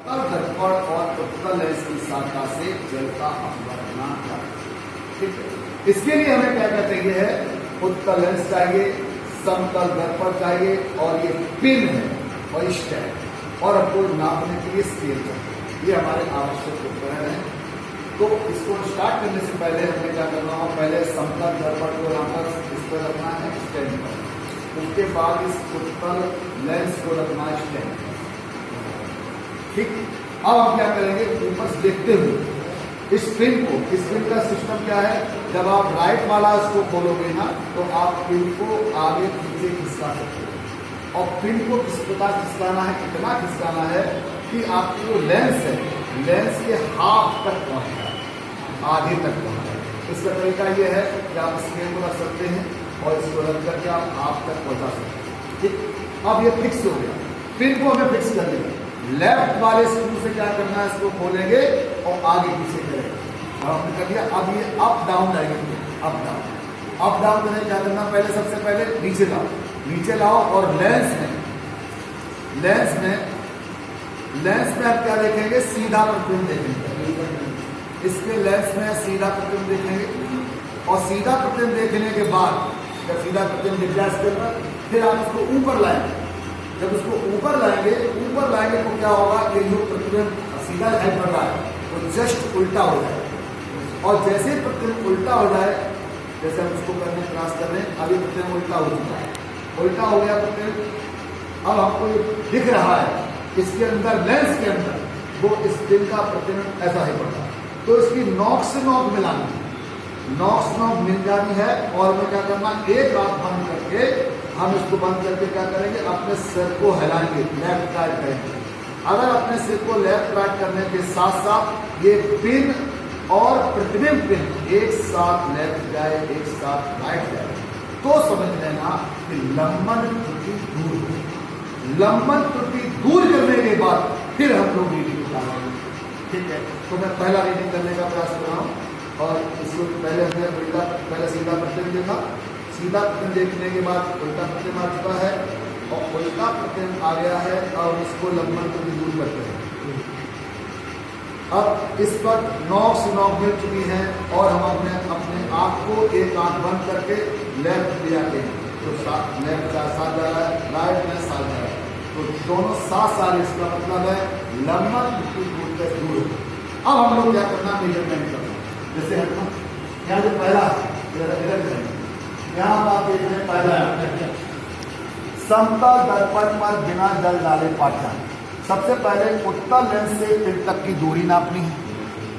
दर्पण और उत्तल लेंस की सहायता से जल का अपवर्तन करना। ठीक है, इसके लिए हमें क्या क्या चाहिए है? उत्तल लेंस चाहिए, समतल दर्पण चाहिए और ये पिन है और स्टैंड और हमको नापने के लिए स्केल चाहिए। ये हमारे आवश्यक उपकरण है। तो इसको स्टार्ट करने से पहले हमें क्या करना होगा? पहले समतल दर्पण को यहाँ पर इस पर रखना है स्टैंड पर, उसके बाद इस उत्तल लेंस को रखना है स्टैंड पर। ठीक, अब हम क्या करेंगे? ऊपर से देखते हुए इस पिन को, इस पिन का सिस्टम क्या है? जब आप राइट वाला इसको खोलोगे ना तो आप पिन को आगे पीछे खिसका सकते हो। और पिन को किस प्रकार खिसकाना है? कितना खिसकाना है कि आपकी जो लेंस है, लेंस के हाफ तक पहुंच जाए, आधे तक पहुंच जाए। इसका तरीका ये है कि आप इस पिन को रख सकते हैं और इसको रख करके आप हाफ तक पहुंचा सकते हैं। ठीक, अब ये फिक्स हो गया। पिन को हमें फिक्स कर देगा। लेफ्ट वाले स्क्रू से क्या करना है? इसको खोलेंगे और आगे पीछे करेंगे। और हमने कर दिया। अब ये अप डाउन जाएंगे, अप डाउन करने क्या करना? पहले सबसे पहले नीचे लाओ, नीचे लाओ और लेंस में आप क्या देखेंगे? सीधा प्रतिबिंब देखेंगे। इसके लेंस में सीधा प्रतिबिंब देखेंगे और सीधा प्रतिबिंब देखने के बाद जब सीधा प्रतिबिंब दिख जाए इसके ऊपर, फिर आप इसको ऊपर लाएंगे। जब उसको ऊपर लाएंगे तो क्या होगा कि जो प्रतिबिंब सीधा दिखाई पड़ रहा है वो जस्ट उल्टा हो जाए। और जैसे प्रतिबिंब उल्टा हो जाए, जैसे हम उसको करने प्रयास कर रहे हैं, अभी प्रतिबिंब उल्टा हो चुका है, उल्टा हो गया प्रतिबिंब। अब हमको दिख रहा है इसके अंदर, लेंस के अंदर वो इस पिन का प्रतिबिंब ऐसा ही पड़ता है। तो इसकी नॉक से नॉक मिलानी है, नॉक से नॉक मिल जानी है। और हमें क्या करना? एक आंख बंद करके हम इसको बंद करके क्या करेंगे? अपने सिर को हिलाएंगे, लेफ्ट राइट करेंगे। अगर अपने सिर को लेफ्ट राइट करने के साथ साथ ये पिन और प्रतिबिंब पिन एक साथ लेफ्ट जाए, एक साथ राइट जाए, तो समझ लेना कि लंबन त्रुटि दूर हो। लंबन त्रुटि दूर करने के बाद फिर हम लोग रीडिंग निकालेंगे। ठीक है, तो मैं पहला रीडिंग करने का प्रयास कर रहा हूँ। और इसको पहले हमने पहले सीधा प्रतिबिंब देखा, सीधा प्रतिबिंब देखने के बाद उल्टा प्रतिबिंब आ चुका है और उल्टा प्रतिबिंब आ गया है। और इसको लंबन त्रुटि दूर करते हैं। अब इस पर नॉक से नॉक मिल चुकी है और हम अपने आँख को एक आँख बंद करके लेफ्ट ले जाते हैं, तो लेफ्ट का साथ जा रहा है, राइट में साथ जा रहा है, तो दोनों साथ साथ। इसका मतलब है लंबन त्रुटि दूर। अब हम लोग क्या करना? मेजरमेंट करना। जैसे हम यहाँ जो पहला यहाँ आप देख रहे हैं, पहला समतल दर्पण पर बिना जल डाले पाठ्यांक। सबसे पहले उत्तल लेंस से पिन तक की दूरी नापनी है।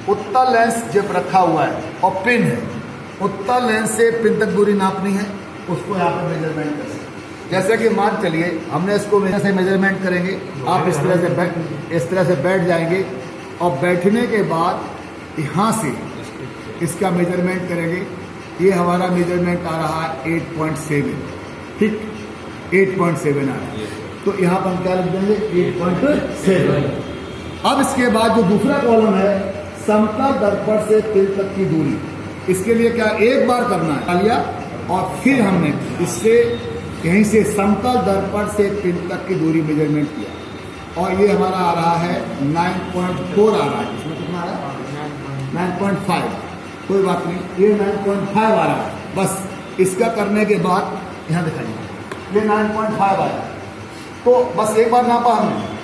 उत्तल लेंस जब रखा हुआ है और पिन है, उत्तल लेंस से पिन तक दूरी नापनी है, उसको यहाँ पर मेजरमेंट कर सकते हैं। जैसे कि मान चलिए हमने इसको से मेजरमेंट करेंगे। आप इस तरह से बैठ जाएंगे और बैठने के बाद यहाँ से इसका मेजरमेंट करेंगे। ये हमारा मेजरमेंट आ रहा है 8.7। ठीक, 8.7 आ रहा है। तो यहाँ पर हम क्या लिख देंगे? 8.7। अब इसके बाद जो दूसरा कॉलम है, समतल दर्पण से पिन तक की दूरी, इसके लिए क्या एक बार करना है लिया और फिर हमने इससे यहीं से समतल दर्पण से पिन तक की दूरी मेजरमेंट किया और ये हमारा आ रहा है 9.4 आ रहा है। इसमें कितना आ रहा है? 9.5। कोई बात नहीं, ये 9.5 आ रहा है। बस इसका करने के बाद यहाँ दिखाइए, ये 9.5 आया। तो बस एक बार नापा हमने।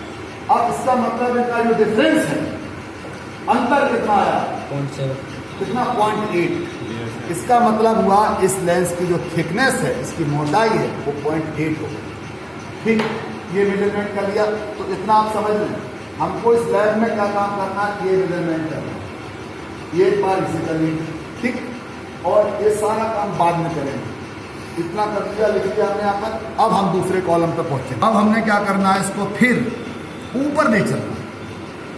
अब इसका मतलब इनका जो डिफरेंस है, अंतर कितना आया? 0.7। कितना? 0.8। इसका मतलब हुआ इस लेंस की जो थिकनेस है, इसकी मोटाई है, वो 0.8 हो। ठीक, ये मेजरमेंट कर लिया। तो इतना आप समझ लें, हमको इस लैब में क्या काम करना? ये मेजरमेंट करना, ये एक बार इसे कर लेंगे। ठीक, और ये सारा काम बाद में करेंगे। इतना कर दिया, लिख दिया हमने यहाँ पर। अब हम दूसरे कॉलम पर पहुंचे। अब हमने क्या करना है? इसको फिर ऊपर ले चलना है,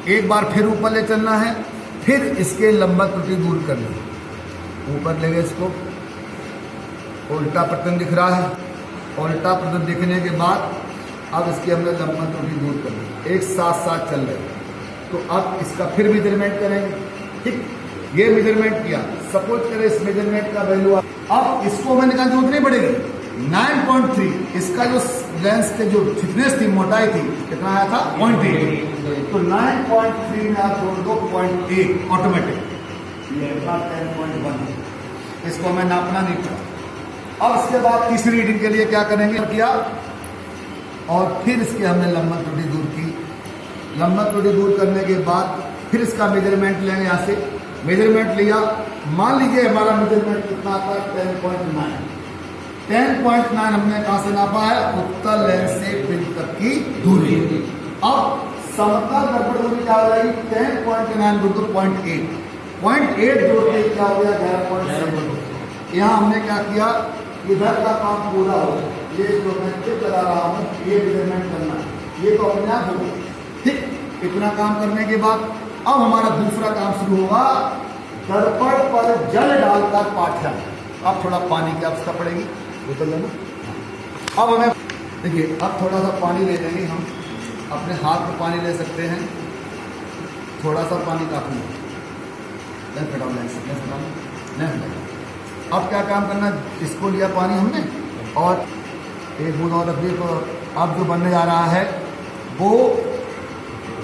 एक बार फिर ऊपर ले चलना है, फिर इसके लंबन त्रुटि दूर करनी है। ऊपर ले गए इसको, उल्टा प्रतिबिंब दिख रहा है, उल्टा प्रतिबिंब दिखने के बाद अब इसकी हमने लंबन त्रुटि दूर करनी है। एक साथ साथ चल रहे, तो अब इसका फिर मेजरमेंट करेंगे। ठीक, ये मेजरमेंट किया। सपोज करें इस मेजरमेंट का वैल्यू, अब इसको हमें निकालने की जरूरत नहीं पड़ेगी। 9.3 इसका जो लेंस के जो थिकनेस थी, मोटाई थी, कितना आया था 0.8। तो 9.3 में आप जोड़ दो 0.8 ऑटोमेटिक, ये 10.1। इसको हमें नापना नहीं पड़ा। अब इसके बाद तीसरी रीडिंग के लिए क्या करेंगे किया, और फिर इसके हमने लंबन त्रुटि दूर की। लंबन त्रुटि दूर करने के बाद फिर इसका मेजरमेंट लेंगे। यहाँ से मेजरमेंट लिया, मान लीजिए हमारा मेजरमेंट कितना आता है 10.9। 10.9 हमने कहां से नापा है, उत्तल लेंस से पिन तक की दूरी। अब समतल दर्पण दूरी क्या हो जाएगी, 10.9 गुणित 0.8, 0.8 जोड़ते क्या हो गया 11.7। यहाँ हमने क्या किया, इधर का काम पूरा हो, ये जो मैं चिप चला रहा हूँ ये मेजरमेंट करना, ये तो अपने आप हो। ठीक, इतना काम करने के बाद अब हमारा दूसरा काम शुरू होगा, दर्पण पर जल डालकर पाठ्यन। अब थोड़ा पानी की आवश्यकता पड़ेगी, बोतल लेना। अब हमें देखिए, अब थोड़ा सा पानी ले लेंगे हम, अपने हाथ में पानी ले सकते हैं, थोड़ा सा पानी काफी है। अब क्या काम करना, इसको लिया पानी हमने और एक बूंद और रख दी। तो अब जो बनने जा रहा है वो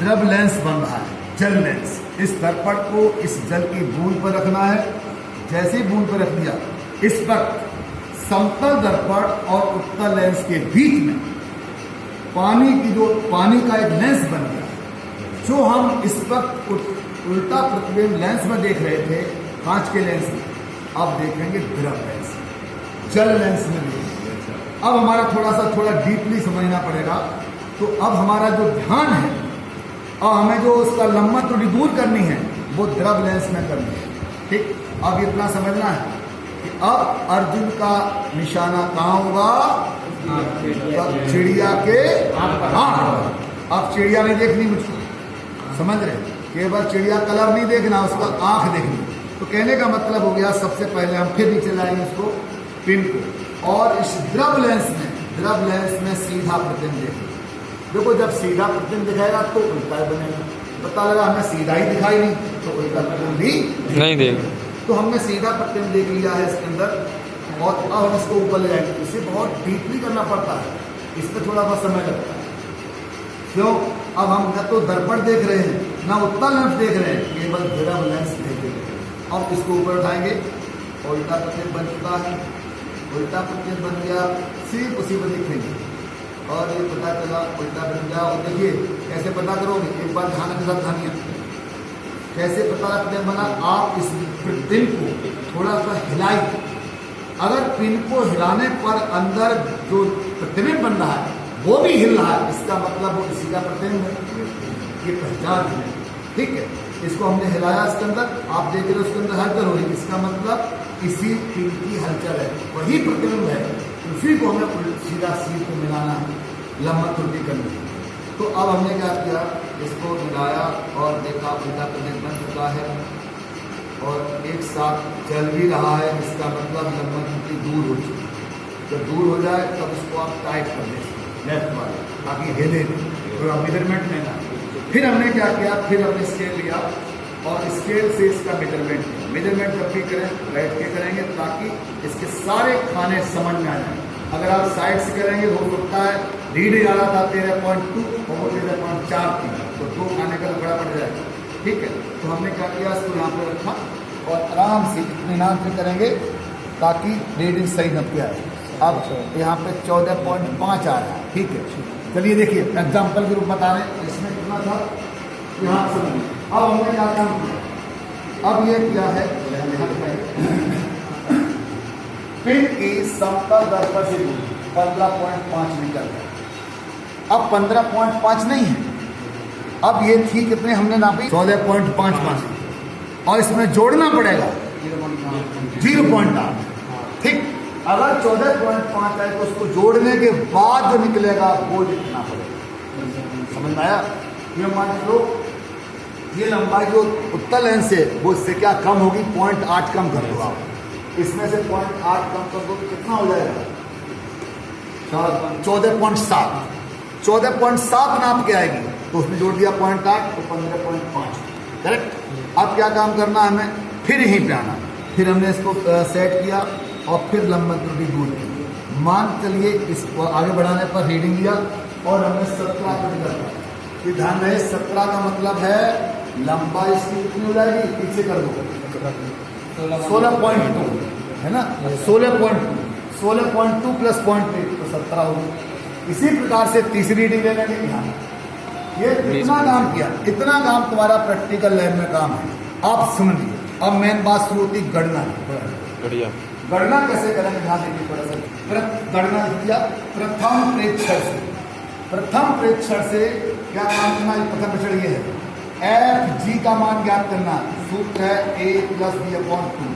द्रव लेंस बन रहा है, जल लेंस। इस दर्पण को इस जल की बूंद पर रखना है। जैसे ही बूंद पर रख दिया, इस वक्त समतल दर्पण और उत्तल लेंस के बीच में पानी का एक लेंस बन गया, जो हम इस वक्त उल्टा प्रतिबिंब लेंस में देख रहे थे, कांच के लेंस में, अब देखेंगे द्रव लेंस, जल लेंस में देखेंगे। अब हमारा थोड़ा डीपली समझना पड़ेगा। तो अब हमारा जो ध्यान है और हमें जो उसका लंबन त्रुटि दूर करनी है वो द्रव लेंस में करनी है। ठीक, अब इतना समझना है कि अब अर्जुन का निशाना कहाँ होगा, चिड़िया के आंख। अब चिड़िया नहीं देखनी मुझको, समझ रहे, केवल चिड़िया कलर नहीं देखना, उसका आंख देखनी। तो कहने का मतलब हो गया, सबसे पहले हम फिर नीचे लाएंगे इसको, पिन को, और इस द्रव लेंस में सीधा प्रतिबिंब देखेंगे। देखो, जब सीधा प्रतिबिंब दिखाएगा तो उल्टा बनेगा। पता लगा हमें सीधा ही दिखाई नहीं तो उल्टा प्रतिबिंब भी नहीं देगा। तो हमने सीधा प्रतिबिंब देख लिया है इसके अंदर, और अब हम इसको ऊपर ले जाएंगे। इसे बहुत डीपली करना पड़ता है, इस पर थोड़ा बहुत समय लगता है। क्यों, अब हम न तो दर्पण देख रहे हैं, ना उत्तल लेंस देख रहे हैं, केवल द्रव लेंस देख रहे हैं। अब इसको ऊपर उठाएंगे, उल्टा प्रतिबिंब बन चुका है, उल्टा प्रतिबिंब बन गया, सिर्फ उसी पर दिखेंगे और ये पता चला उल्टा बन गया। और देखिए कैसे पता करोगे, एक बार ध्यान के साथ ध्यान, कैसे पता रखते बना, आप इस पिन को थोड़ा सा हिलाइए। अगर पिन को हिलाने पर अंदर जो प्रतिबिंब बन रहा है वो भी हिल रहा है, इसका मतलब वो इसी का प्रतिबिंब है, ये पहचान है। ठीक है, इसको हमने हिलाया, इसके अंदर आप देख रहे हो उसके अंदर हलचल हो रही है, इसका मतलब इसी पिन की हलचल है, वही प्रतिबिंब है, उसी को हमें सीधा सीध को मिलाना है, लंबन त्रुटि करनी है। तो अब हमने क्या किया, इसको मिलाया और देखा उल्टा प्रतिबिंब बन चुका है और एक साथ चल भी रहा है, इसका मतलब लंबन त्रुटि दूर हो चुकी है। जब दूर हो जाए तब इसको आप टाइट कर दें लेफ्ट वाले, ताकि हिले थोड़ा मेजरमेंट लेना। फिर हमने क्या किया, फिर हमने स्केल लिया और स्केल से इसका मेजरमेंट किया। मेजरमेंट कब भी करें, बैठ के करेंगे, ताकि इसके सारे खाने समझ में आ जाए। अगर आप साइड से करेंगे हो सकता है रीड ज़्यादा था 13.2 और 13.4 थी, तो 2 खाने का बड़ा पड़ जाएगा। ठीक है, तो हमने क्या किया, इसको यहाँ पर रखा और आराम से इत्मीनान से करेंगे ताकि रीडिंग सही नपके आए। अब यहाँ पे 14.5 आ रहा है। ठीक है, चलिए देखिए एग्जाम्पल के रूप बता रहे हैं, इसमें कितना था यहाँ से। अब हमने क्या काम किया, अब ये क्या है, पिन की समतल दर्पण से दूरी 15.5 मीटर है। अब 15.5 नहीं है, अब ये थी कितने हमने नापी 14.55 और इसमें जोड़ना पड़ेगा 0.8। ठीक, अगर 14.5 है तो उसको जोड़ने के बाद जो निकलेगा वो लिखना पड़ेगा। समझ में आया? ये मान लो ये लंबाई जो उत्तल लेंस है वो इससे क्या कम होगी, 0.8 कम कर दो आप, इसमें से 0.8 कम कर दो तो कितना हो जाएगा 14.7। 14.7 नाप के आएगी तो उसमें जोड़ दिया 0.8 तो 15.5। करेक्ट। अब क्या काम करना है हमें, फिर यहीं पे आना, फिर हमने इसको सेट किया और फिर लंबन त्रुटि दूर की। मान चलिए इसको आगे बढ़ाने पर रीडिंग लिया और हमने 17 को निकाला। ये ध्यान रहे 17 का मतलब है लंबाई इसकी कितनी हो जाएगी, पीछे कर दो 16.2 है ना, 16.2 प्लस 0.8 तो 17 होगी। इसी प्रकार से तीसरी रीडिंग ले लेंगे। यहाँ ये कितना काम किया, इतना काम तुम्हारा प्रैक्टिकल लैब में काम है। आप सुन लिए। अब मेन बात शुरू होती गणना। बढ़िया। गणना कैसे करेंगे ध्यान देखिए थोड़ा सा। गणना किया प्रथम प्रेक्षण से। प्रथम प्रेक्षण से क्या काम करना, प्रथम प्रेक्षण ये है एफ जी का मान ज्ञात करना। सूत्र है ए प्लस बी अपॉन 2।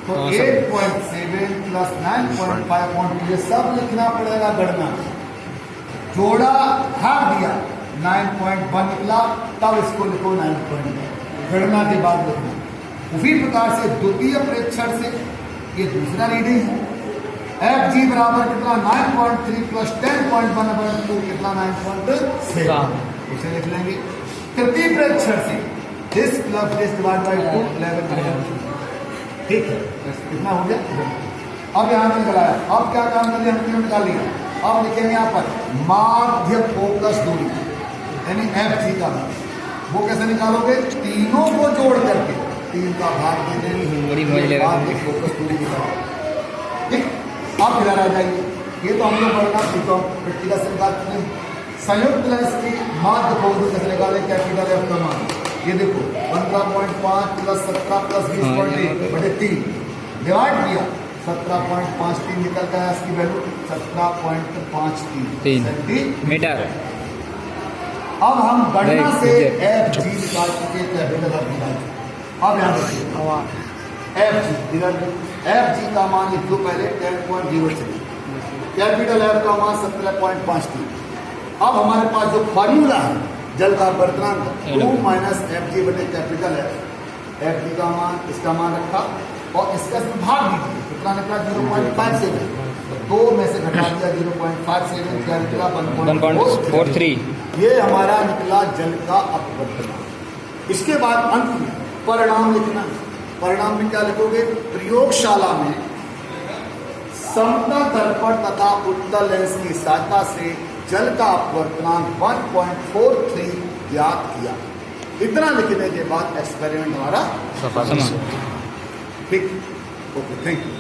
तो 8.7 प्लस 9.5 ये सब लिखना पड़ेगा गणना। जोड़ा भाग दिया 9.1 निकला, तब इसको लिखो 9.1 गणना के बाद लिखना। उसी प्रकार से द्वितीय प्रेक्षण से ये दूसरा रीडिंग है। एफ जी बराबर कितना 9.3 प्लस 10.1/2 कितना 9.7 उसे लिख लेंगे। तृतीय प्रेक्षण से this plus this divide by 2 11। ठीक है, कितना हो गया। अब यहाँ पे निकलाया। अब क्या काम कर लिया, हमने निकाल लिया। अब लिखेंगे यहाँ पर माध्य फोकस दूरी यानी एफ जी का मान। वो कैसे निकालोगे, तीनों को जोड़ करके 3 का भाग दे देंगे, फोकस दूरी निकालो। ठीक, अब इधर आ जाइए। ये तो हम लोग बढ़ना सीखो प्रैक्टिकल से निकालते हैं। संयुक्त लेंस की माध्य फोकस कैसे निकालें, कैपिटल एफ का मान। ये देखो 15.5 प्लस 17 प्लस 20.1/3 डिवाइड किया 17.53 निकल गया। इसकी वैल्यू 17.53 सेंटीमीटर। अब हम गणना से एफ जी निकाल चुके, कैपिटल एफ निकाल चुके। अब यहाँ देखिए एफ जी, इधर एफ जी का मान लिख दो पहले 10.03, कैपिटल एफ का मान 17.53। अब हमारे पास जो फॉर्मूला है जल का अपवर्तनांक 2 माइनस एफ जी बटे कैपिटल एफ। एफ जी का मान, इसका मान रखा और इसका भाग दीजिए, कितना निकला 0.57। 2 में से घटा दिया 0.57, क्या निकला 1.43। ये हमारा निकला जल का अपवर्तनांक। इसके बाद अंत में परिणाम लिखना। परिणाम में क्या लिखोगे, प्रयोगशाला में समतल दर्पण तथा उत्तल लेंस की सहायता से जल का अपवर्तनांक 1.43 ज्ञात किया। इतना लिखने के बाद एक्सपेरिमेंट हमारा सफल। ठीक, ओके, थैंक यू।